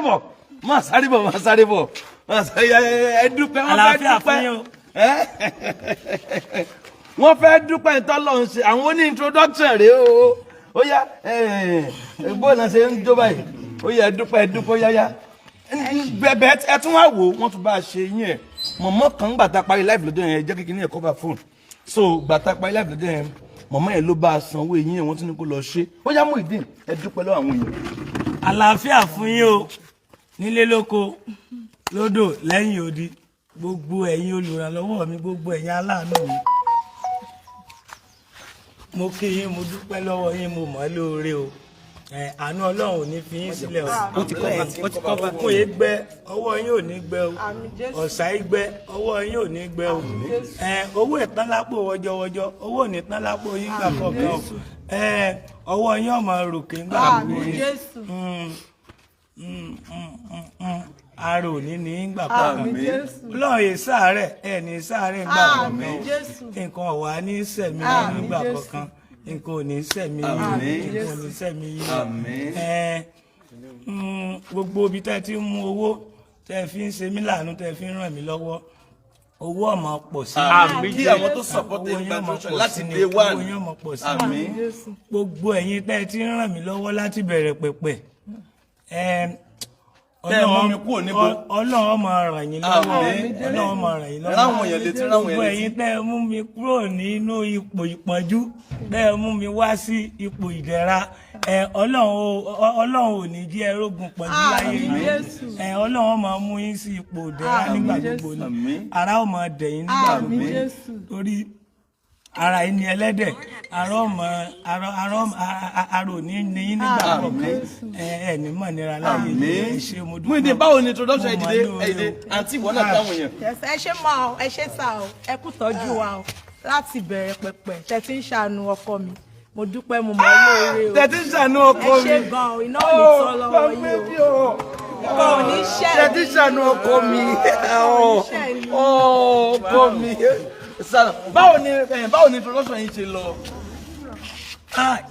bọ̀ má sáré bọ̀ ẹ dúpẹ́ wọ́n fẹ́ dúpẹ́ ìtọ́lọ́ ń ṣe àwọn oní introduction rèé o ó yá gbọ́dọ̀ ṣe ń jó báyìí ó yá dúpẹ́ yáyá bẹ́ẹ̀ ẹ tún wá wò wọ́n tún bá a ṣe yín ẹ̀ mọ̀mọ́ kan gbàtà parí live lọ́dọ̀ yẹn jẹ́ kékeré ẹ̀kọ́ bá fóònù so gbàtà parí live lọ́dọ̀ yẹn mọ̀mọ́ yẹn ló bá a sanwó yín ẹ̀ wọ́n tún ní kó lọ ṣe ó yá Muyideen ẹ dúpẹ́ lọ́wọ́ àwọn èèyàn. àlàáfíà fún yín o nílé lóko lódò lẹ́yìn odi gbogbo ẹ̀yin olùrànlọ́wọ́ mi gbogbo ẹ̀yin aláàánú mi mo kí yín mo dúpẹ́ lọ́wọ́ yín mo mọ̀ lóore o àánú Ọlọ́run ò ní fi yín sílẹ̀ o òkun yìí gbẹ ọwọ́ yín ò ní gbẹ o ọ̀sà yìí gbẹ ọwọ́ yín ò ní gbẹ o owó ìtàn lápò wọjọwọjọ owó ò ní tán lápò yín gbà kọ̀ọ̀kan o ọwọ́ yín ọmọ ròkè ń gbà gbogbo ara ò ní gbà kọ̀ọ̀kan Ọlọ́run yìí sáàárẹ̀ ẹ̀ ní sáàárẹ̀ gbà kọ̀ọ̀kan nǹkan ọ̀wá ní sẹ̀mí nígbà kọ̀ọ̀kan nǹkan ò ní sẹ̀mí nǹkan ò ní sẹ̀mí yìí gbogbo ibi tẹ́ ti ń mú owó tẹ́ fi ń ṣe mí láàánú tẹ́ fi ń ràn mí lọ́wọ́ owó ọmọ pọ̀ sí àmín kí àwọn tó support ẹni gbàdúrà láti day one owó yẹn ọmọ pọ̀ sí gbogbo ẹ̀yin tẹ́ ti ń ràn mí lọ́wọ́ láti bẹ̀rẹ̀ pẹ̀pẹ̀ Ọlọ́run ọmọ ràn yín lọ́wọ́ Ọlọ́run ọmọ ràn yín lọ́wọ́ gbogbo ẹ̀yin tẹ́ mú mi kúrò nínú ipò ìpọ́njú tẹ́ mú mi wá sí ipò ìdẹ̀ra Ọlọ́run ò ní jẹ́ ẹrógun pọ̀jù láyé mi Ọlọ́run ọmọ mú yín sí ipò ìdẹ̀ra nígbà gbogbo ni ara ọmọ dẹ̀yìn nígbà gbogbo torí ara yín ni ẹlẹ́dẹ̀ arò ní yín nígbà gbogbo ẹni mọ̀ nira láyé mi ṣe mo dúpẹ́. Muyideen báwo ni introduction ẹ̀dìdé àǹtí ìwọ náà táwọn èèyàn. ẹ ṣe mọ ọ ẹ ṣe sá ọ ẹ kú tọ́jú wa ọ láti bẹ̀rẹ̀ pẹ̀pẹ̀ tẹ́ ti ń ṣàánú ọkọ mi mo dúpẹ́ mo mọ̀ lóore o tẹ́ ti ń ṣàánú ọkọ mi ẹ ṣe gan ọ iná ò ní tọ́ lọ́wọ́ yìí o kò ní ṣẹ́ tẹ́ ti ń ṣàánú ọkọ mi ọkọ mi báwo ni introduction yìí ṣe lọ.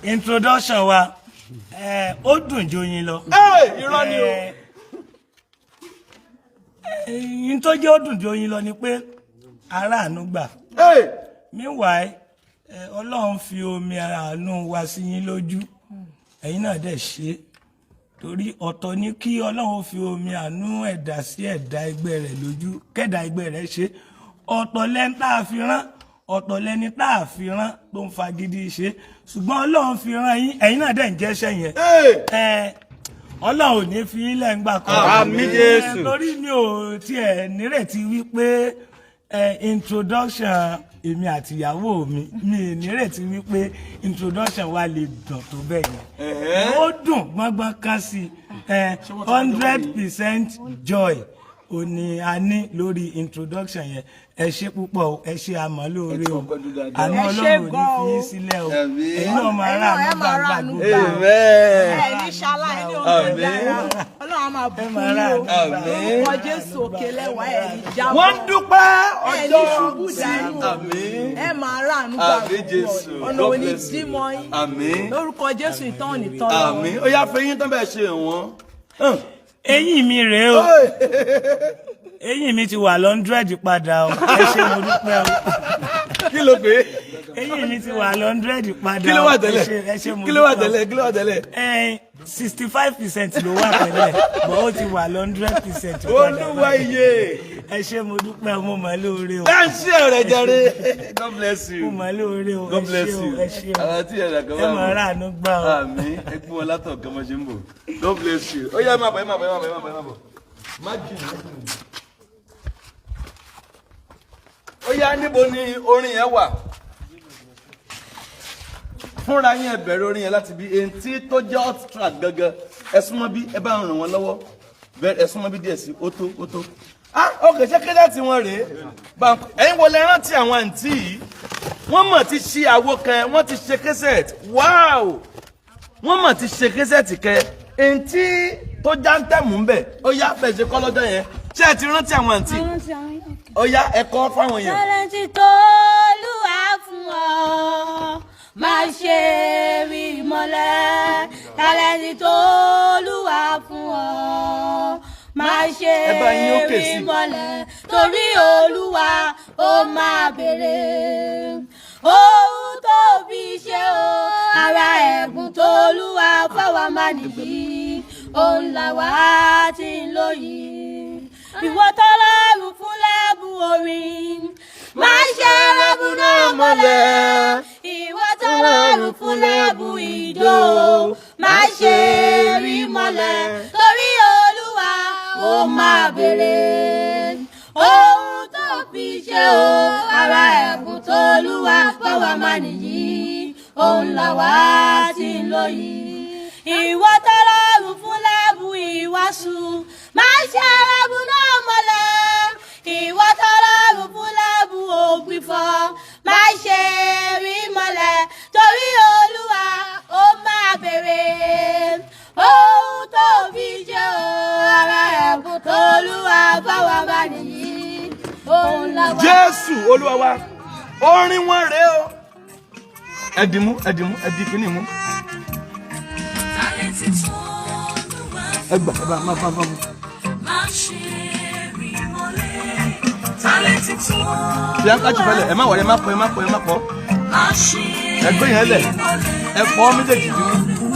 Introduction wa ó dùn jó yín lọ. Irọ́ ni o. Yín tó jẹ́ ó dùn jó yín lọ ni pé aráàánú gbà. Meanwhile Ọlọ́run fi omi àánú wá sí yín lójú ẹ̀yin náà dẹ̀ ṣe torí ọ̀tọ̀ ni kí Ọlọ́run fi omi àánú ẹ̀dá sí ẹ̀dá ẹgbẹ́ rẹ̀ lójú kẹ́dà ẹgbẹ́ rẹ̀ ṣe ọ̀tọ̀ lẹ́ni tá a fi rán ọ̀tọ̀ lẹ́ni tá a fi rán tó ń fagídí ṣe ṣùgbọ́n Ọlọ́run fi rán yín ẹ̀yin náà dẹ̀ ń jẹ́ṣẹ́ yẹn Ọlọ́run ò ní fi yín lẹ́ngbà kan àmín Jésù torí mi ò tiẹ̀ nírètí wípé introduction èmi àti ìyàwó mi nírètí wípé introduction wa lè dùn tó bẹ́ẹ̀ yẹn ó dùn gbọ́ngbọ́n kan sí 100% joy òní a ní lórí introduction yẹn ẹ ṣé púpọ̀ ẹ ṣé àmọ́ lóore o àánú Ọlọ́run ò ní fi yín sílẹ̀ o ẹ̀yin náà máa rà ní gbàgbà gbogbo ẹ ní ṣálá ẹ ní oúnjẹ dára Ọlọ́run máa bù fún yín o orúkọ Jésù òkè lẹ́wà ẹ ní jábọ́ wọ́n dúpẹ́ ọjọ́ sí ẹ máa rà ní gbàgbà ọ̀nà òní dímọ̀ yín lórúkọ Jésù ìtàn òní tán lọ́wọ́. ó yá fẹ́yìn tán bẹ́ẹ̀ ṣe wọ́n. Eyín mi rèé o eyín mi ti wà 100 padà o ẹ ṣé mo dúpẹ́ o. Kí ló pé? Eyín mi ti wà 100 padà o kí ló wà tẹ́lẹ̀ ẹ ṣé mo dúpẹ́ o. kí ló wà tẹ́lẹ̀ 65% ló wà tẹ́lẹ̀ bọ́ ó ti wà 100% padà. Olúwa iye. Ẹ ṣé mo dúpẹ́ o mo mọ̀ lóore o. ẹ ṣé ọ̀rẹ́ jàre. God bless you. mo mọ̀ lóore o God bless you. ẹ ṣé o àwọn tí ẹ̀rọ kan ẹ mọ̀ ara àánú gbà o. àmín ẹ gbé wọn látọ̀ kan mọ́ ṣe ń bọ̀. God bless you. ó yá má bọ̀ má jù. ó yá níbo ni orin yẹn wà fúnra yín ẹ bẹ̀rẹ̀ orin yẹn láti bí etí tó jẹ́ hot track gangan ẹ súnmọ́ bí ẹ bá ràn wọ́n lọ́wọ́ ẹ súnmọ́ bí díẹ̀ sí ó tó. ok ṣé kéde tí wọ́n rèé ẹ̀yin wọlé rántí àwọn àǹtí yìí wọ́n mọ̀ ti ṣe àwo kan wọ́n ti ṣe kẹsẹ̀t wow wọ́n mọ̀ ti ṣe kẹsẹ̀t kẹ etí tó já ń tẹ̀mú ń bẹ̀ ó yá bẹ̀ ṣe kọ́ lọ́jọ́ yẹn ṣé ẹ ti rántí àwọn àǹtí ó yá ẹ kọ́ fáwọn yẹn. tálẹ́ǹtì tó Olúwa fún ọ má ṣe rí mọ́lẹ̀ tálẹ́ǹtì tó Olúwa fún ọ máa ṣe rí mọ́lẹ̀ torí Olúwa ó máa béèrè ohun tó fi ṣe o ara ẹ̀bùn tó Olúwa fáwa máa nìyí òun làwa ti ń lóyìn ìwọ tọ́lọ́run fún lẹ́bùn orin máa ṣe rẹ́bùn náà mọ́lẹ̀ ìwọ tọ́lọ́run fún lẹ́bùn ìjó máa ṣe rí mọ́lẹ̀ torí Olúwa ó máa béèrè ohun tó fi ṣe o ara ẹ̀bùn tó Olúwa fáwa máa nìyí òun làwa ti ń lóyìn ìwọ tọ́lọ́run fún lẹ́bùn ìwàásù máa ṣe rẹ́bùn náà mọ́lẹ̀ ìwọ tọ́lọ́run fún lẹ́bùn ògbìfọ̀ máa ṣe rí mọ́lẹ̀ torí Olúwa ó máa béèrè ohun tó fi ṣe o ara ẹ̀bùn tó Olúwa fáwa máa nìyí òun làwa. Jésù Olúwa wa orin wọn rèé o ẹdìmú ẹdì kìíní mú ẹgbà ẹbà má mú. Bí a ń kájú fẹ́lẹ̀ ẹ má wọlé ẹ má pọ̀ ẹgbẹ́ yẹn lẹ̀ ẹ pọ̀ méjèèjì bí mú.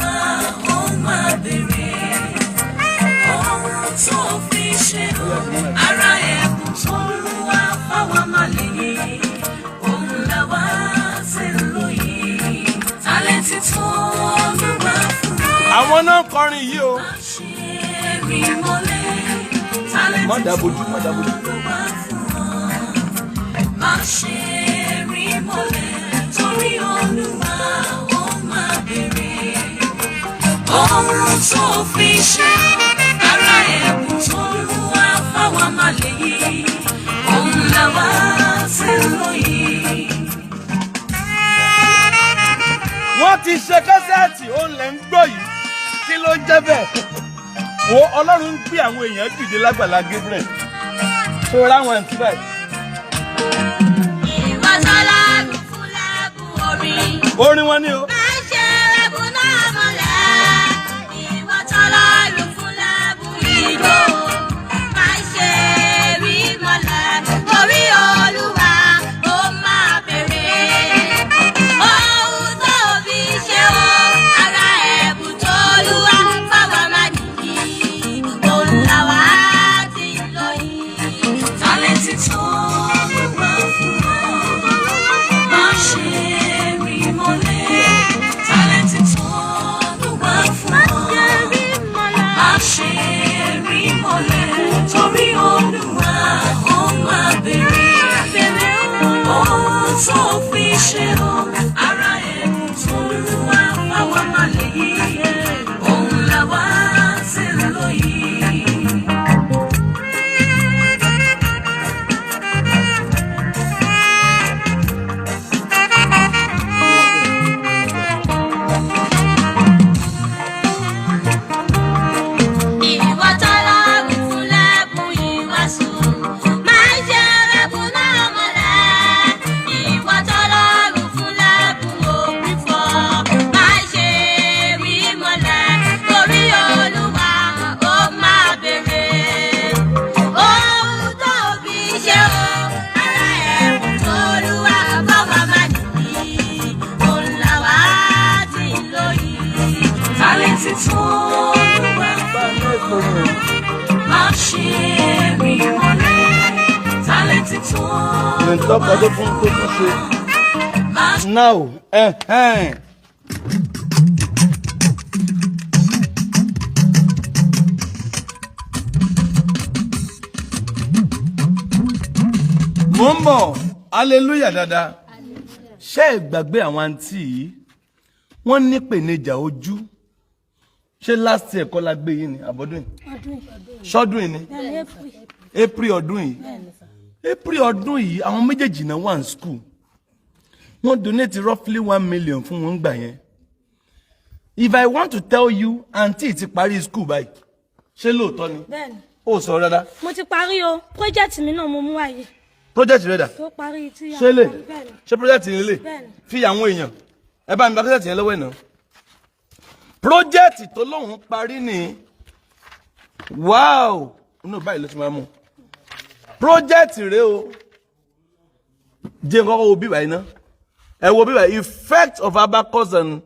Ara ẹ̀kún tó Olúwa fáwa máa lè yí òun làwa ti ń lóyìn tálẹ́ǹtì tó Olúwa fún wa. Àwọn náà kọrin yìí o. Má dàbòjú. Má ṣe rí mọ́lẹ̀ torí Olúwa ó máa béèrè ohun tó fi ṣe ara ẹ̀kún tó Olúwa fáwa máa lè yí òun làwa ti ń lóyìn. Wọ́n ti ṣe kẹ́sẹ́ẹ̀tì òun lẹ̀ ń gbọ́ yìí kí ló ń jẹ́ bẹ́ẹ̀ wo Ọlọ́run ń gbé àwọn èèyàn dìde lágbàlá Gabriel tó ráwọn àǹtí báyìí. ìwọ tọ́lọ́run fún lẹ́bùn orin wọn ni o. máa ṣe rẹ́bùn náà mọ́lẹ̀ ìwọ tọ́lọ́run fún lẹ́bùn ìjó máa ṣe rí mọ́lẹ̀ torí Olúwa ó máa béèrè ohun tó fi ṣe o ara ẹ̀bùn tó Olúwa fáwa máa nìyí òun làwa ti ń lóyìn. Tálẹ́ǹtì tó Olúwa fún wa má ṣe rí mọ́lẹ̀ tálẹ́ǹtì tó Olúwa fún wa má ṣe rí mọ́lẹ̀ torí Olúwa ó máa béèrè ohun tó fi ṣe o ara ẹ̀bùn tó Olúwa fáwa máa lè yí òun làwa ti ń lóyìn. ìwọ tọ́lọ́run fún lẹ́bùn ìwàásù máa ṣe rẹ́bùn náà mọ́lẹ̀ ìwọ tọ́lọ́run fún lẹ́bùn ògbìfọ̀ máa ṣe rí mọ́lẹ̀ torí Olúwa ó máa béèrè ohun tó fi ṣe o ara ẹ̀bùn tó Olúwa fáwa máa nìyí òun làwa ti ń lóyìn. Tálẹ́ǹtì tó Olúwa má ṣe rí mọ́lẹ̀ tálẹ́ǹtì tó Nǹkan tó fún ṣe. Now, mo ń bọ̀ hallelujah dáadáa ṣé ẹ gbàgbé àwọn àǹtí yìí wọ́n ní ìpèníjà ojú ṣé last year kọ́ la gbé yìí ni àbọ̀dún yìí ṣọ́dún yìí ni April ọdún yìí àwọn méjèèjì náà wà ní school wọ́n donate roughly 1 million fún wọn gbà yẹn. If I want to tell you àǹtí ti parí school báyìí ṣé lóòótọ́ ni ó sọ rárá. mo ti parí o project mi náà mo mú wáyé. Project rẹ dà tó parí tí a ṣé lè bẹ́ẹ̀ni. ṣé project yẹn lè fi àwọn èèyàn ẹ bá mi bá project yẹn lọ́wọ́ ẹ̀ náà. Project tó lóun parí ni wow inú báyìí ló ti máa mú project rẹ o jẹ́ nǹkan wo bí báyìí ná ẹ wo bí báyìí effect of abacus and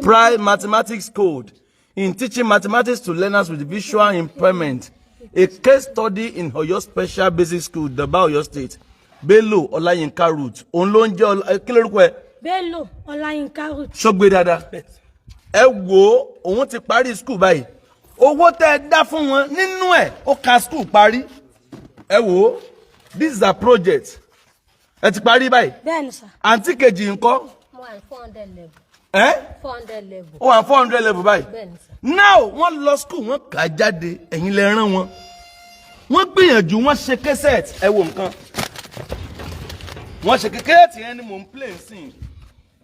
prime mathematics code in teaching mathematics to learners with visual impairment, a case study in Oyo Special Basic School, Daba, Oyo State. Bello Olayinka route. Òun ló ń jẹ́ kí lórúkọ ẹ? Bello Olayinka route. Ṣógbé dáadáa. Ẹ wo òun ti parí school báyìí. Owó tẹ́ ẹ dá fún wọn nínú ẹ̀ ó ka school parí. Ẹ wo this is a project. Ẹ ti parí báyìí. Bẹ́ẹ̀ni sà. Àǹtí kejì ńkọ́? Mo wà 400 level. 400 level. Ó wà 400 level báyìí. Bẹ́ẹ̀ni sà. Now wọ́n lọ school wọ́n kà á jáde ẹ̀yin lẹ rán wọn. Wọ́n gbìyànjú wọ́n ṣe cassette ẹ wo nǹkan. Wọ́n ṣe cassette yẹn ni mò ń play sí.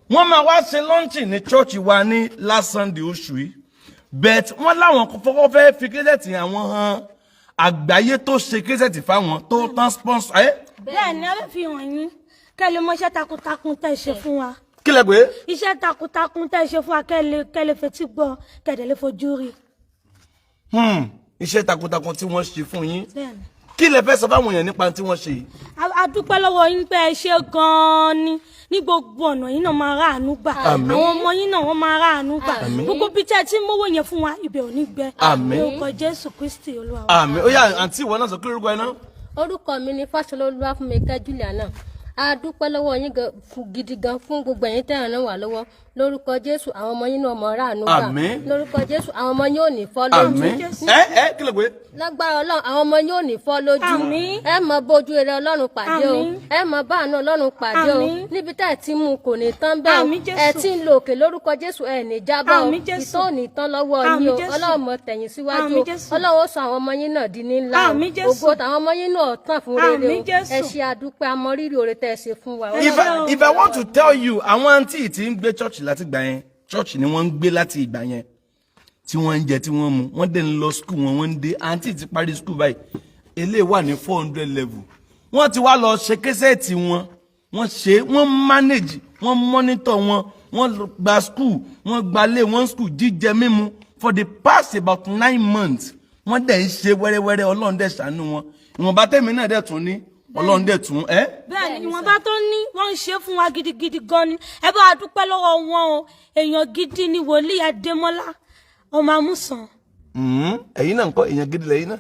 Wọ́n máa wá ṣe launching ní church wa ní last Sunday oṣù yìí. But wọ́n láwọn kọ́kọ́ fẹ́ fi cassette yẹn àwọn hàn àgbáyé tó ṣe cassette fáwọn tó tán sponsor ẹ. Bẹ́ẹ̀ni a fi hàn yín kẹ́ lè mọ iṣẹ́ takuntakun tẹ́ ṣe fún wa. Kí lẹ pé? Iṣẹ́ takuntakun tẹ́ ṣe fún wa kẹ́ lè fetí gbọ́ kẹ́ dẹ̀ lè fojú rí. Iṣẹ́ takuntakun tí wọ́n ṣe fún yín. Bẹ́ẹ̀ni. Kí lẹ fẹ́ sọ fáwọn èèyàn nípa tí wọ́n ṣe yìí? A dúpẹ́ lọ́wọ́ yín pé ẹ ṣe gan-an ni ní gbogbo ọ̀nà yín náà máa ráàánú gbà. Àmín. Àwọn ọmọ yín náà wọ́n máa ráàánú gbà. Àmín. Gbogbo bí tẹ́ tí mówó yẹn fún wa ibẹ̀ ò ní gbẹ. Àmín. Orúkọ Jésù Kristi Olúwa wa. Àmín. Ó yá àǹtí ìwọ náà sọ kí lórúkọ ẹ náà? Orúkọ mi ni Fáṣọlọ́lúwà fún mi ká Juliana. A dúpẹ́ lọ́wọ́ yín gidi gan fún gbogbo ẹ̀yin tẹ́ ràn wá lọ́wọ́. Lórúkọ Jésù àwọn ọmọ yín náà mọ̀ ráàánú gbà. Àmín. Lórúkọ Jésù àwọn ọmọ yín ò ní fọ́ lójú. Àmín. Kí ló pé? Lágbára Ọlọ́run àwọn ọmọ yín ò ní fọ́ lójú. Àmín. Ẹ mọ bójú rere Ọlọ́run pàdé o. Àmín. Ẹ mọ bá àánú Ọlọ́run pàdé o. Àmín. Níbi tá ẹ ti mú kò ní tán bẹ́ẹ̀ o. Àmín Jésù. Ẹ ti ń lo òkè lórúkọ Jésù ẹ ní jábọ́ o. Àmín Jésù. Ìtọ́ ò ní tán lọ́wọ́ yín Àmín o. Jésù. Ọlọ́run mọ tẹ̀yìn síwájú Àmín o. Jésù. Ọlọ́run ó sọ àwọn ọmọ yín náà di ní ńlá o. Àmín Jésù. Ògo tàwọn ọmọ yín náà tàn fún rere o. Àmín Jésù. Ẹ ṣe àdúpẹ́ amọrírì oore tẹ́ ẹ ṣe fún wa. If I want to tell you, àwọn àǹtí tí ń gbé church láti gbà yẹn, church ni wọ́n ń gbé láti ìgbà yẹn. Tí wọ́n ń jẹ tí wọ́n mu, wọ́n dẹ̀ ń lọ school wọ́n ń dé. Àǹtí ti parí school báyìí. Eléyìí wà ní 400 level. Wọ́n ti wá lọ ṣe késẹ́ẹ̀tì wọn. Wọ́n ṣe, wọ́n manage, wọ́n monitor wọn, wọ́n gba school, wọ́n gbalé, wọ́n school jíjẹ mímu for the past about 9 months. Wọ́n dẹ̀ ń ṣe wẹ́rẹ́wẹ́rẹ́ Ọlọ́run dẹ̀ ṣàánú wọn. Ìwọ̀nba tẹ̀mí náà dẹ̀ tún ní Ọlọ́run dẹ̀ tún Bẹ́ẹ̀ni ìwọ̀nba tó ní wọ́n ń ṣe fún wa gidigidi gan ni. Ẹ bá a dúpẹ́ lọ́wọ́ wọn o. Èèyàn gidi ni Wòlíì Adémọ́lá ọmọ Amúsàn. Ẹ̀yin náà ńkọ́ èèyàn gidi lẹ́yìn náà.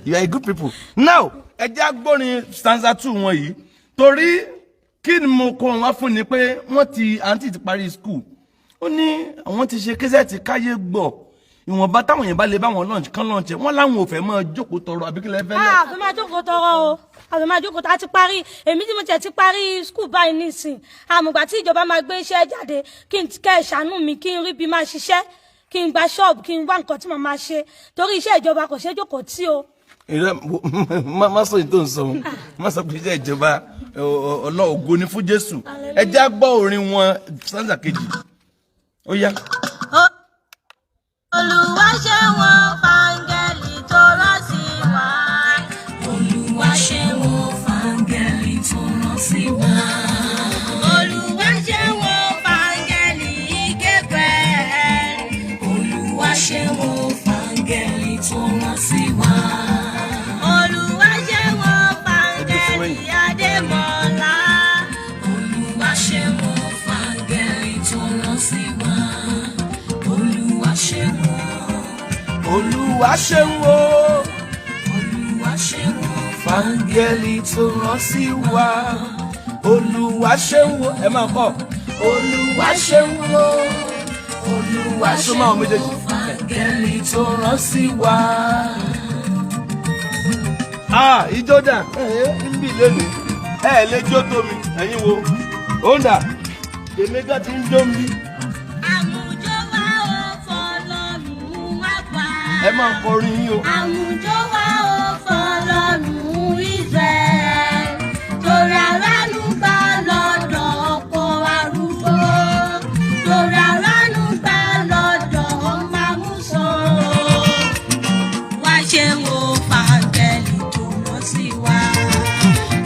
You are a good people. Now ẹ jẹ́ agbórin stanza 2 wọn yìí torí kí ni mo kọ́ wọn fún ni pé wọ́n ti àǹtí ti parí school. Ó ní àwọn ti ṣe késẹ́ẹ̀tì káyé gbọ́. Ìwọ̀nba táwọn èèyàn bá lè bá wọn lunch kan lunch wọ́n láwọn ò fẹ́ máa jókòó tọrọ àbí kí lẹ fẹ́ lẹ. Àfẹ́ máa jókòó tọrọ o. Àfẹ́ máa jókòó tá a ti parí. Èmi tí mo tiẹ̀ ti parí school báyìí nísìn. Àmùgbà tí ìjọba máa gbé iṣẹ́ jáde kí n kẹ́ ẹ̀ ṣàánú mi kí n rí bí máa ṣiṣẹ́ kí n gba ṣọ́ọ̀bù kí n wá nǹkan tí mo máa ṣe torí iṣẹ́ ìjọba kò ṣe é jókòó tí o. Má sọ èyí tó ń sọ òun. Má sọ pé iṣẹ́ ìjọba ògo ni fún Jésù. Ẹ jẹ́ gbọ́ orin wọn stanza kejì. Ó yá. Olúwa ṣe wọ́n fáńgẹ́lì tó rán sí wa. Olúwa ṣe wọ́n fáńgẹ́lì tó rán sí wa. Olúwa ṣe wọ́n fáńgẹ́lì Gabriel. Olúwa ṣe wọ́n fáńgẹ́lì tó rán sí wa. Olúwa ṣe wọ́n fáńgẹ́lì Adémọ́lá. Olúwa ṣe wọ́n fáńgẹ́lì tó rán sí wa. Olúwa ṣe wọ́n. Olúwa ṣeun o. Olúwa ṣe wọ́n Fáńgẹ́lì tó rán sí wa. Olúwa ṣeun o. Ẹ máa kọ́. Olúwa ṣeun o. Olúwa ṣeun o. Fáńgẹ́lì tó rán sí wa. Ijó dà. Níbi lónìí. Lè jó tó mi. Ẹ̀yin wo? Ó ń dà. Èmi gan ti ń jó mi. àmùjọ wa ò fọlọ́run wá pa. Ẹ máa kọrin yín o. Àwùjọ wa ò fọlọ́run Israel. Torí aránú gbà lọ́dọ̀ ọkọ arúgbó. Torí aránú gbà lọ́dọ̀ ọmọ Amúsàn. Wá ṣe wo fàǹgẹ̀lì tó rán sí wa.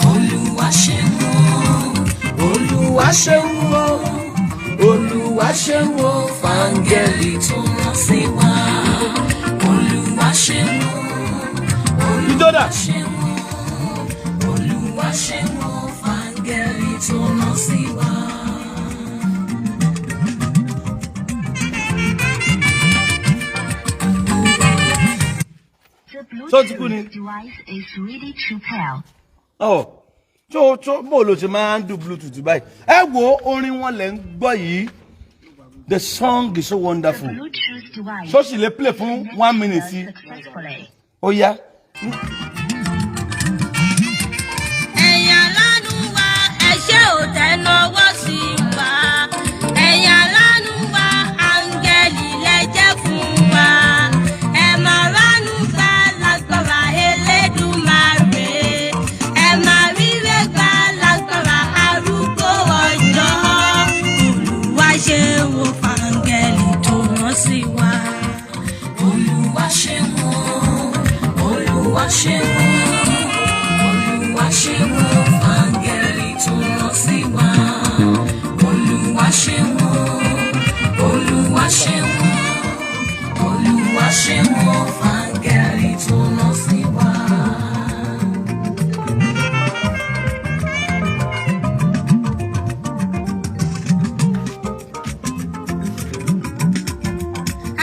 Olúwa ṣe wọ́n. Olúwa ṣeun o. Olúwa ṣeun o. Fáńgẹ́lì tó tó rán sí wa. Olúwa ṣe wọ́n. Yoda. Olúwa ṣe wọ́n fàǹgẹ̀lì tó rán sí wa. So ti kú ni. So bó ló ṣe máa ń do Bluetooth báyìí. Ẹ wo orin wọn lẹ ń gbọ́ yìí. The song is so wonderful. So she lè play fún 1 minute sí. Ó yá. Ẹ̀yin alánú wa, ẹ ṣé ò tẹ́nọwọ́ sí wa. Ẹ̀yin alánú wa, áńgẹ́lì lẹ jẹ́ fún wa. Ẹ máa ránú gbà lágbára Elédùmarè. Ẹ máa ríre gbà lágbára arúgbó ọjọ́. Olúwa ṣe wo fáńgẹ́lì tó rán sí wa. Olúwa ṣe wọ́n, Olúwa ṣe wọ́n, Olúwa ṣe wọ́n fàǹgẹ̀lì tó rán sí wa. Olúwa ṣe wọ́n, Olúwa ṣe wọ́n, Olúwa ṣe wọ́n fàǹgẹ̀lì tó rán sí wa.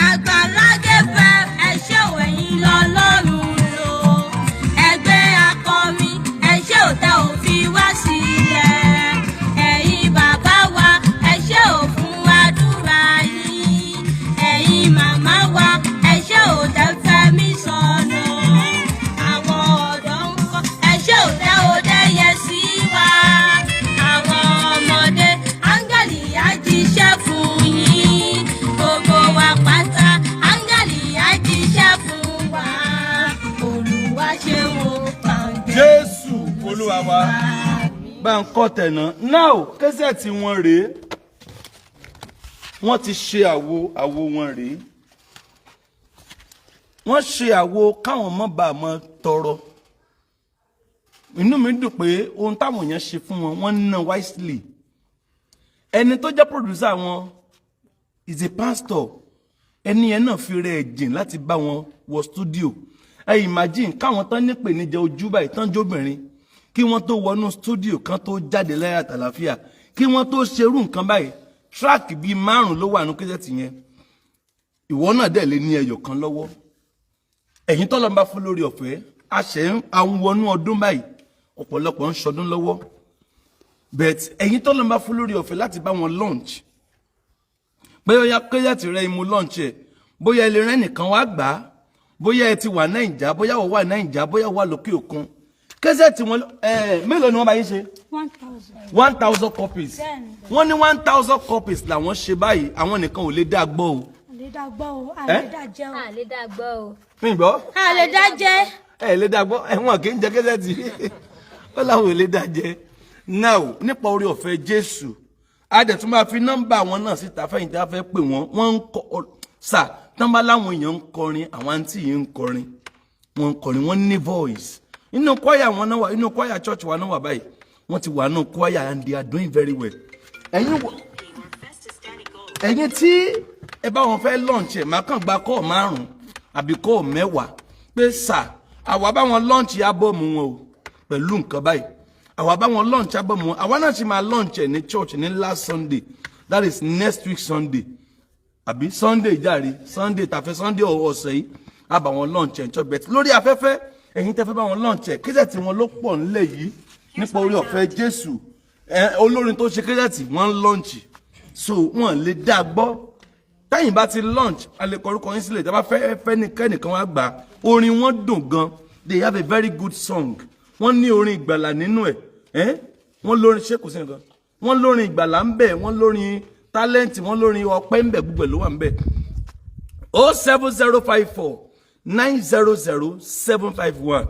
Agbala Gabriel, ẹ ṣé ò ẹ̀yin lọ́lọ́run lò. Ẹgbẹ́ akọrin, ẹ ṣé ò tẹ́ ò fi wá sílẹ̀. Ẹ̀yin bàbá wa, ẹ ṣé ò fún àdúrà yín. Ẹ̀yin màmá wa, ẹ ṣé ò tẹ́ fẹ́ mi sọnù. Àwọn ọ̀dọ́ ń kọ́, ẹ ṣé ò tẹ́ ò dẹ́yẹ sí wa. Àwọn ọmọdé, áńgẹ́lì á jíṣẹ́ fún yín. Gbogbo wa pátá, áńgẹ́lì á jíṣẹ́ fún wa. Olúwa ṣe wo fàǹgẹ̀lì. Jésù Olúwa wa. Bá ń kọ́ tẹ̀nà. Now kẹ́sẹ̀ tí wọ́n rèé. Wọ́n ti ṣe àwo wọn rèé. Wọ́n ṣe àwo káwọn mọ́ bá mọ́ tọrọ. Inú mi dùn pé ohun táwọn èèyàn ṣe fún wọn, wọ́n ná wisely. Ẹni tó jẹ́ producer wọn is a pastor. Ẹni yẹn náà fi rẹ̀ jìn láti bá wọn wọ studio. Ẹ imagine káwọn tán nípè níjẹ ojú báyìí tán jóbìnrin kí wọ́n tó wọnú studio kan tó jáde láyà tàlàfíà kí wọ́n tó ṣerú nǹkan báyìí track bíi 5 ló wà ní kẹ́sẹ̀tì yẹn. Ìwọ náà dẹ̀ lè ní ẹyọ kan lọ́wọ́. Ẹ̀yin tọ́lọ́ bá fún lórí ọ̀fẹ́ àwọn wọnú ọdún báyìí ọ̀pọ̀lọpọ̀ ń ṣọdún lọ́wọ́. But ẹ̀yin tọ́lọ́ bá fún lórí ọ̀fẹ́ láti bá wọn launch. Bóyá kẹ́sẹ̀tì rẹ̀ imú launch ẹ̀ bóyá ẹ lè rẹ́ nìkan wá gbà á bóyá ẹ ti wà Naija bóyá ó wà Naija bóyá ó wà lókè òkun. Kẹ́sẹ̀tì wọn mélòó ni wọ́n bá yín ṣe? 1,000 copies. Wọ́n ní 1,000 copies làwọn ṣe báyìí àwọn nìkan ò lè dá gbọ́ o. Lè dá gbọ́ o, a lè dá jẹ́ o. A lè dá gbọ́ o. Mi gbọ́? A lè dá jẹ́. Ẹ lè dá gbọ́ ẹ̀wọ̀n kì í jẹ kẹ́sẹ̀tì. Ó láwọn ò lè dá jẹ. Now nípa orí ọ̀fẹ́ Jésù a dẹ̀ tún máa fi nọ́mbà wọn náà síta fẹ́yìn tí a fẹ́ pè wọ́n ń kọ́ sà tán bá láwọn èèyàn ń kọrin àwọn àǹtí yìí ń kọrin wọ́n ń kọrin wọ́n ní voice inú choir wọn náà wà inú choir church wa náà wà báyìí wọ́n ti wà nínú choir and they are doing very well. Ẹ̀yin tí ẹ bá wọn fẹ́ launch ẹ̀ máa kàn gba kọ́ọ̀ 5 àbí kọ́ọ̀ 10 pé sà àwa bá wọn launch ábọ̀mù wọn o pẹ̀lú nǹkan báyìí àwa bá wọn launch ábọ̀mù wọn àwa náà sì máa launch ẹ̀ ní church ní last Sunday that is next week Sunday àbí Sunday jàre Sunday tàfẹ́ Sunday ọ̀sẹ̀ yìí a bá wọn launch ẹ̀ church bet lórí afẹ́fẹ́ ẹ̀yin tẹ́ fẹ́ bá wọn launch ẹ̀ kẹ́sẹ̀tì wọn ló pọ̀ nílẹ̀ yìí nípa orí ọ̀fẹ́ Jésù olórin tó ṣe kẹ́sẹ̀tì wọ́n launch so wọ́n lè dá gbọ́ táyìn bá ti launch a lè kọrúkọ yín sílẹ̀ tí a bá fẹ́ nìkan wá gbà orin wọn dùn gan they have a very good song wọ́n ní orin ìgbàlà nínú ẹ̀ wọ́n lórin ṣé kò sí nǹkan wọ́n lórin ìgbàlà ń bẹ wọ́n lórin talent wọ́n lórin ọpẹ́ ń bẹ gbogbo ló wà ń bẹ 07054 900 751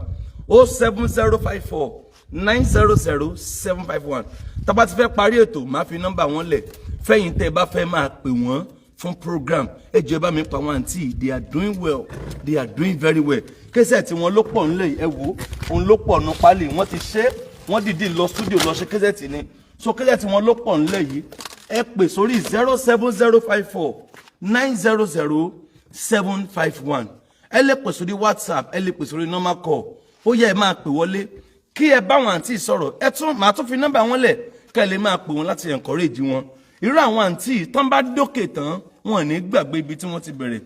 07054 900 751 tá bá ti fẹ́ parí ètò máa fi nọ́mbà wọn lẹ̀ fẹ́yìn tẹ́ bá fẹ́ máa pè wọ́n fún program ẹ jẹ́ bá mi pa wọn àǹtí they are doing well they are doing very well kẹsẹ̀ tí wọ́n ló pọ̀ nílẹ̀ ẹ wò òun ló pọ̀ nù pálí wọ́n ti ṣe wọ́n dìde lọ studio lọ ṣe kẹsẹ̀ tí ni so kẹsẹ̀ tí wọ́n ló pọ̀ nílẹ̀ yìí ẹ pè sórí 07054 900 751 ẹ lè pè sórí WhatsApp ẹ lè pè sórí normal call ó yẹ ẹ máa pè wọlé kí ẹ bá wọn àǹtí sọ̀rọ̀ màá tún fi nọ́mbà wọn lẹ̀ kẹ́ ẹ lè máa pè wọn láti encourage wọn. Irú àwọn àǹtí tán bá dókè tán wọn ní gbàgbé ibi tí wọ́n ti bẹ̀rẹ̀,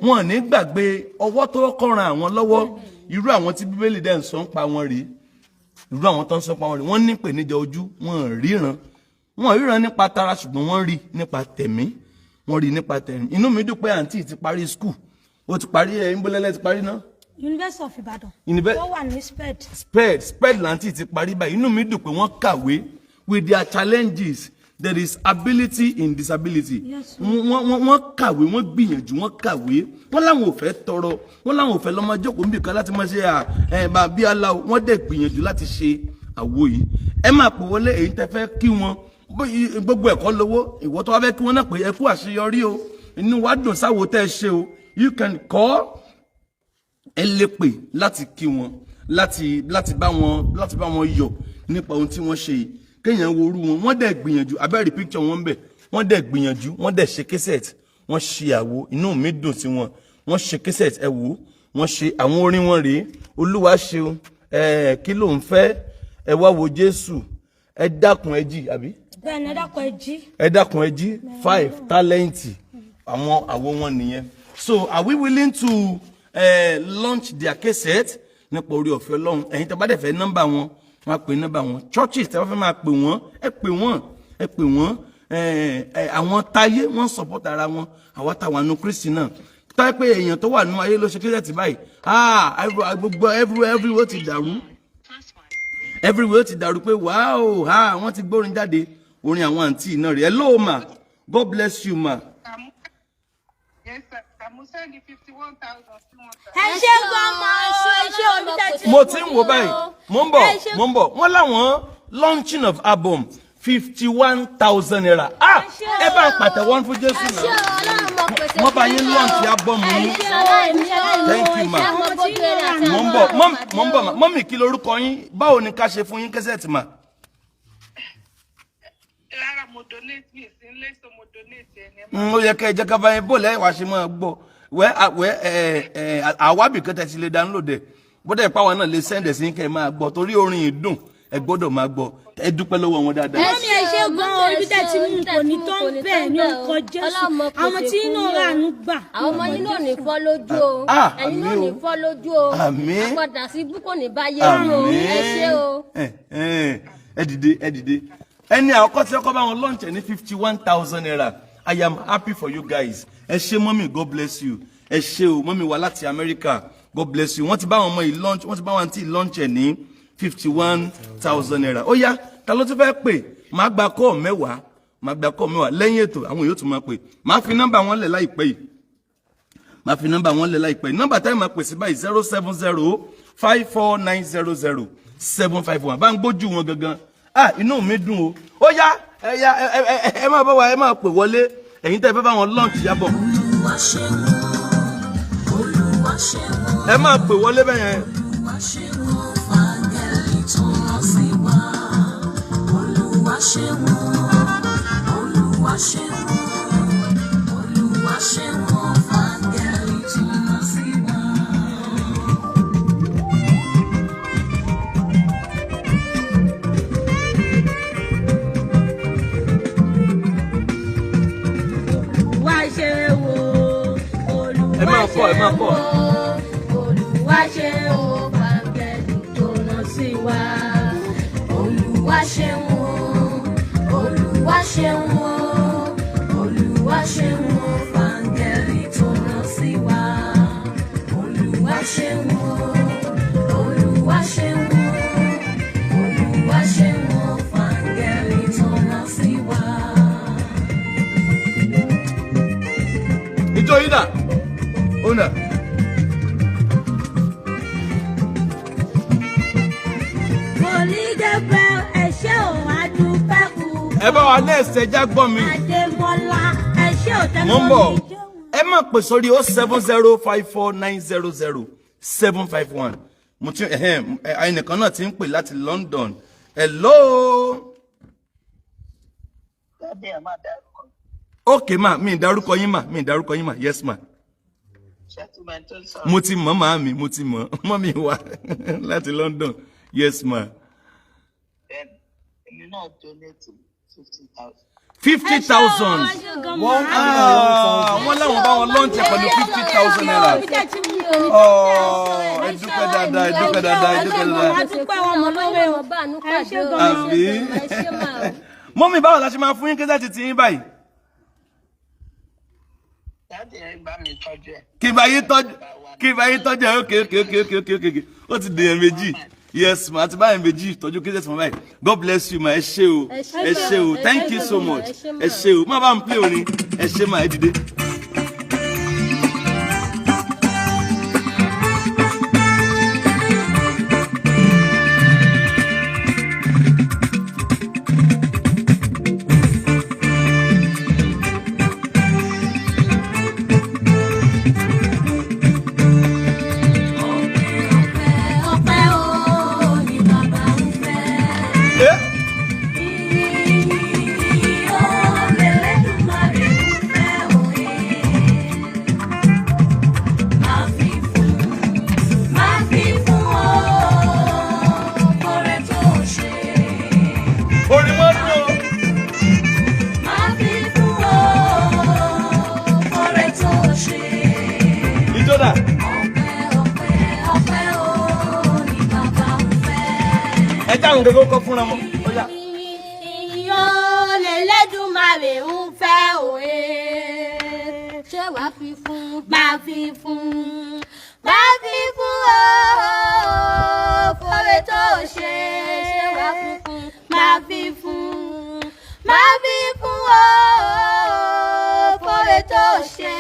wọn ní gbàgbé ọwọ́ tó kọ́ran àwọn lọ́wọ́. Irú àwọn tí Bíbélì dẹ̀ ń sọ ń pa wọn rèé, irú àwọn tó ń sọ pa wọn rèé, wọ́n ní ìpèníjà ojú, wọn ríran nípa tara ṣùgbọ́n wọ́n rí nípa tẹ̀mí, wọ́n rí nípa tẹ̀mí. Inú mi dùn pé àǹtí ti parí school, ó ti parí ìbólẹ́lẹ́ ti parí náà. University of Ibadan. Wọ́n wà ní SPED láǹtí ti parí báyìí. Inú mi dùn pé wọ́n kàwé with their challenges. There is ability in disability. Wọ́n kàwé, wọ́n gbìyànjú, wọ́n kàwé. Wọ́n láwọn ò fẹ́ tọrọ, wọ́n láwọn ò fẹ́ lọ́mọ jókòó níbi kan láti máa ṣe bàbí aláwọ̀. Wọ́n dẹ̀ gbìyànjú láti ṣe àwo yìí. Ẹ máa pè wọlé èyí tẹ́ fẹ́ kí wọn. Gbogbo ẹ̀kọ́ lówó, ìwọ tó wá fẹ́ kí wọ́n náà pé ẹ kú àṣeyọrí o. Inú wa dùn sáwo tẹ́ ẹ ṣe o. You can call. Ẹ lè pè láti kí wọn, láti bá wọn yọ̀ nípa ohun tí wọ́n ṣe yìí. Kéèyàn wo orú wọn, wọ́n dẹ̀ gbìyànjú, abẹ́rẹ́ picture wọn bẹ̀, wọ́n dẹ̀ gbìyànjú, wọ́n dẹ̀ ṣe cassette, wọ́n ṣe àwo, inú mi dùn sí wọn, wọ́n ṣe cassette, ẹ wò, wọ́n ṣe àwọn orin wọn rèé, Olúwa ṣeun, kí ló ń fẹ́, ẹ wá wo Jésù, ẹ dákun ẹ jí, àbí? Bẹ́ẹ̀ni, ẹ dákun ẹ jí. Ẹ dákun ẹ jí, 5 talent, àwọn àwo wọn nìyẹn. So are we willing to launch their cassette nípa orí ọ̀fẹ́ Ọlọ́run? Ẹ̀yin tẹ́ bá dẹ̀ fẹ́ nọ́mbà wọn, wọ́n á pè nọ́mbà wọn. Churches tẹ́ bá fẹ́ máa pè wọ́n, ẹ pè wọ́n. Àwọn táyé wọ́n support ara wọn, àwọn táwọn àánú Kristi náà. Táyé pé èèyàn tó wà nínú ayé ló ṣe cassette báyìí. Gbogbo everywhere ti dàrú. Everywhere ti dàrú pé wow, wọ́n ti gbórin jáde. Orin àwọn àǹtí náà rèé. Hello ma, God bless you ma. Yes, sir. I'm sending 51,000. Ẹ ṣé gbọmọ ẹ ṣé olùtẹ̀tì. Mo ti ń wò báyìí, mo ń bọ̀. Wọ́n láwọn launching of album 51,000 naira. Ẹ bá ń pàtẹ́wọ́ fún Jésù náà. Wọ́n bá yín launch album yín. Thank you ma. Mo ń bọ̀ ma. Mọ́mì kí lorúkọ yín? Báwo ni ká ṣe fún yín kẹ́sẹ̀tì ma? Lára mo donate mi sí ilé so mo donate ẹni. Ó yẹ kẹ́ ẹ jẹ́ ká bá yín bò lẹ́yìn wá ṣe máa gbọ́. Àwábì kan tẹ́ ti lè download ẹ̀. Bọ́dẹ̀ ìpáwọn náà lè send ẹ̀ sí kẹ́ ẹ máa gbọ́ torí orin ìdùn ẹ gbọ́dọ̀ máa gbọ́. Ẹ dúpẹ́ lọ́wọ́ wọn dáadáa. Mọ́mí ẹ ṣé gan-an ibi tẹ́ ti mú kò ní tó ń bẹ́ẹ̀ ní orúkọ Jésù. Àwọn tí inú ràánú gbà. Àwọn ọmọ yín náà ní fọ́ lójú o. Ẹ̀yin náà ní fọ́ lójú o. Àmín. Àpọ̀dà sí búkọ̀ ní báyé o. Ẹ ṣé o. Ẹ dìde. Ẹni àkọ́kọ́ tí ọkọ̀ bá wọn launch ní 51,000 naira. I am happy for you guys. Ẹ ṣé mọ́mì, God bless you. Ẹ ṣé o, mọ́mì wá láti America. God bless you. Wọ́n ti bá wọn ọmọ yìí launch, wọ́n ti bá wọn àǹtí launch ẹ̀ ní 51,000 naira. Ó yá, ta ló tún fẹ́ pè? Màá gba call mẹ́wàá. Lẹ́yìn ètò, àwọn yóò tún máa pè. Màá fi nọ́mbà wọn lẹ̀ láìpẹ́ yìí. Nọ́mbà táyì máa pè sí báyìí 070-54900-751. Bá ń gbójú wọn gangan. Inú mi dùn o. Ó yá, ẹ máa bá wa, ẹ máa pè wọlé. Ẹ̀yin tẹ́ fẹ́ bá wọn launch yábọ̀. Ẹ máa pè wọlé bẹ́yẹn. Ẹ máa pọ̀. Olúwa ṣe o, fàǹgẹ̀lì tó rán sí wa. Olúwa ṣe o, Olúwa ṣe o, Olúwa ṣe o, fàǹgẹ̀lì tó rán sí wa. Olúwa ṣe o, Olúwa ṣe o, Olúwa ṣe o, fàǹgẹ̀lì tó rán sí wa. Ìjọ yìí dà. Una. Holy Gabriel, ẹ ṣé o, adúpẹ́ kú. Ẹ bá wa next ẹ já gbọ́ mi. Adémọ́lá, ẹ ṣé o, tẹ́lẹ̀ Mo ń bọ̀. Ẹ máa pè sórí 070-54900-751. Mo ti ẹnìkan náà ti ń pè láti London. Hello. Daddy, ẹ má dárúkọ. Okay ma, mi dárúkọ yín ma. Yes ma. mo ti mọ̀ màámi mo ti mọ̀ mọ́mí wa láti London yes ma. Èmi náà donate 50,000. 50,000. Wọ́n láwọn bá wọn lọ́ǹtì pẹ̀lú 50,000 naira. Ẹ dúpẹ́ dáadáa, ẹ dúpẹ́ dáadáa, ẹ dúpẹ́ dáadáa. Àbí? Mọ́mí báwo la ṣe máa fún yín kí sẹ́ẹ̀tì tí yín báyìí? Dáàdì ẹ bá mi tọ́jú ẹ. Kí bá yín tọ́jú ẹ, okay. Ó ti dèyàn méjì. Yes, ma. Àti báyìí méjì tọ́jú kí sẹ́ẹ̀tì mọ́ báyìí. God bless you, ma. Ẹ ṣé o. Ẹ ṣé o. Thank you so much. Ẹ ṣé o. Má bá mi play orin. Ẹ ṣé ma, ẹ dìde. Gbogbo kọ fúnra wọn. Iyọ̀ l'Ẹlẹ́dùmarè ń fẹ́ òye. Ṣé wàá fi fún? Máa fi fún. Máa fi fún ooo fóore tó ṣe. Ṣé wàá fi fún? Máa fi fún. Máa fi fún ooo fóore tó ṣe.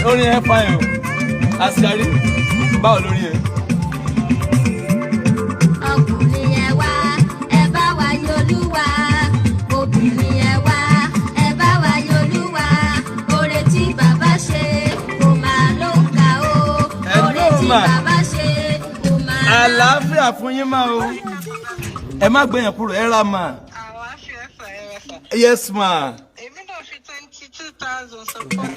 Orin ẹ fine o. Askari, báwo lórí ẹ? Ọkùnrin ẹ wá, ẹ bá wa yọlúwa. Obìnrin ẹ wá, ẹ bá wa yọlúwa. Oore tí bàbá ṣe kò máa ló ń kà ó. Oore tí bàbá ṣe kò máa. Àlàáfíà fún yín máa o. Ẹ má gbẹ̀yàn kúrò, ẹ ra mà. Àlàáfíà ẹ̀fà ẹ̀fà. Yes ma. Èmi náà fi 22,000 support.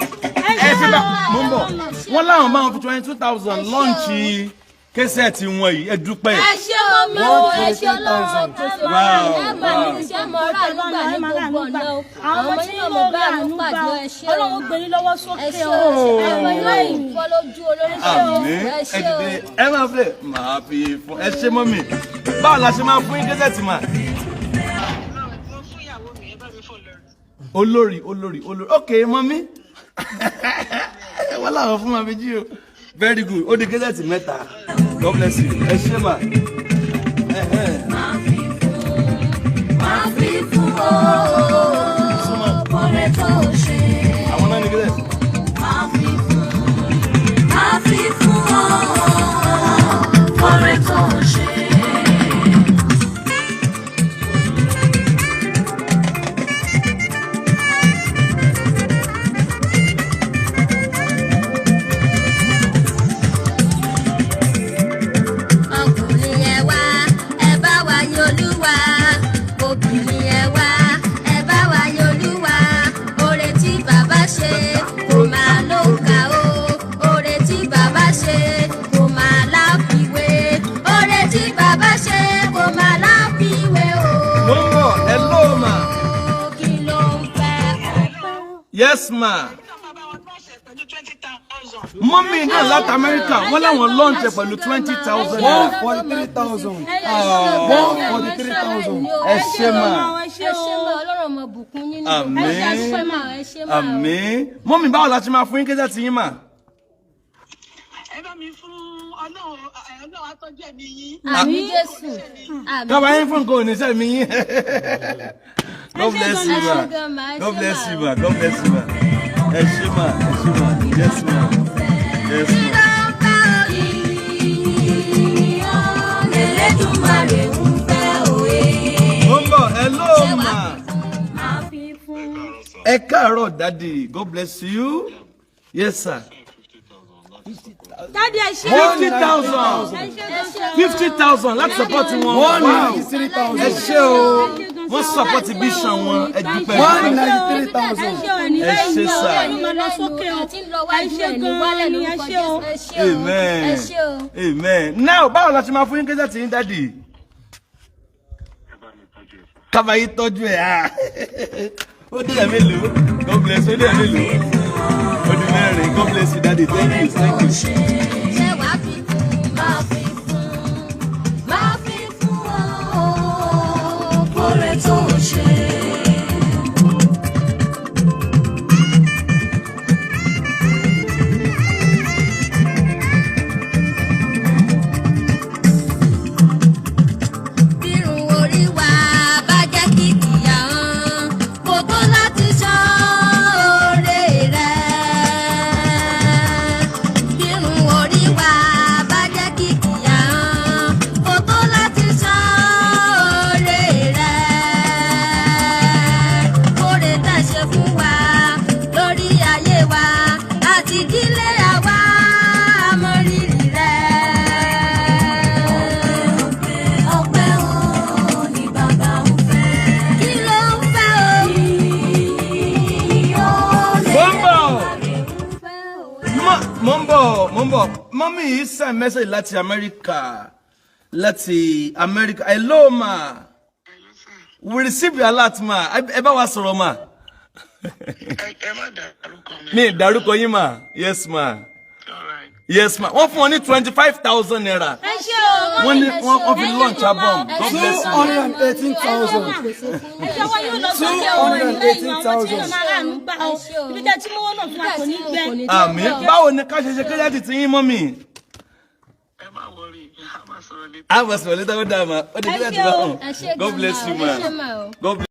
Ẹ fi bá mo ń bọ̀. Wọ́n láwọn máa fi 22,000 lọ́ǹchì késẹ̀tì wọn yìí. Ẹ dúpẹ́. Ẹ ṣé omi o, ẹ ṣé Ọlọ́run tó sọ ẹ máa ní iṣẹ́ mọ ọ̀rọ̀ àlùgbà ní gbogbo ọ̀nà o. Àwọn ọmọ tí mo bá àlùgbà jọ ẹ ṣé o. Ọlọ́run gbé yín lọ́wọ́ sókè o. Ẹ̀rọ ilé ìfọlójú olórí ṣe o. Àmín. Ẹ dìde. Ẹ máa fi máa fi fún. Ẹ ṣé mọ́mì. Báwo la ṣe máa fún yín késẹ̀tì mà? Mo fún ìyàwó mi, ẹ bá mi fò Olórí. lórí. Okay, mọ́mì. Wọ́n láwọn fún ma fi jí o. Very good. Ó di késẹ̀tì mẹ́ta. God bless you. Ẹ ṣé mà. Máa fi fún ooo oore tó ṣe. Àwọn náà ní késẹ̀tì. Máa fi fún ooo oore tó ṣe. Yes ma. Mọ́mí náà láti Amẹ́ríkà wọ́n láwọn lọ́ǹtẹ̀ pẹ̀lú 20,000 naira. 143,000. 143,000. Ẹ ṣé ma. Ẹ ṣé Ọlọ́run mọ bùkún yín ní gbogbo. Àmín. Ẹ ṣé ma, ẹ ṣé ma. Àmín. Mọ́mí báwo la ṣe máa fún yín késẹ̀ tí yín mà? Ẹ bá mi fún Ọlọ́run atọ́jú ẹ̀mí yín. Àmín Jésù. Kábà yín fún nǹkan oníṣẹ́ mi yín. God bless you ma. God bless you ma. God bless you ma. Ẹ ṣé ma. Ẹ ṣé ma. Yes ma. Yes ma. káàárọ̀ daddy, God bless you. Yes sir. Daddy, ẹ ṣé. 50,000 láti support wọn. 193,000. Ẹ ṣé o. Wọ́n support vision wọn. Ẹ dúpẹ́. 193,000. Ẹ ṣé sir. Amen. Amen. Now, báwo la ṣe máa fún yín kẹ́sẹ̀ tí yín daddy? Kábàáyí tọ́jú ẹ̀. Ó dé ẹ̀ mélòó? God bless you. Ó dé ẹ̀ mélòó? Ó dé mẹ́rin. God bless you daddy. Thank you. Thank you. Mommy is send message láti America. Hello ma. We receive your alert ma. Ẹ bá wa sọ̀rọ̀ ma. Mi dárúkọ yín ma. Yes ma. Yes ma. Wọ́n fún wọn ní 25,000 naira. Ẹ ṣé o. Wọ́n fi launch album. God bless you. 218,000. 218,000. Àmín. Báwo ni ká ṣe kéjàdì tí yín mọ́mì? A máa sọ̀rọ̀ létà ó dáa ma. Ó di kéjàdì bá hàn. God bless you ma. God bless you.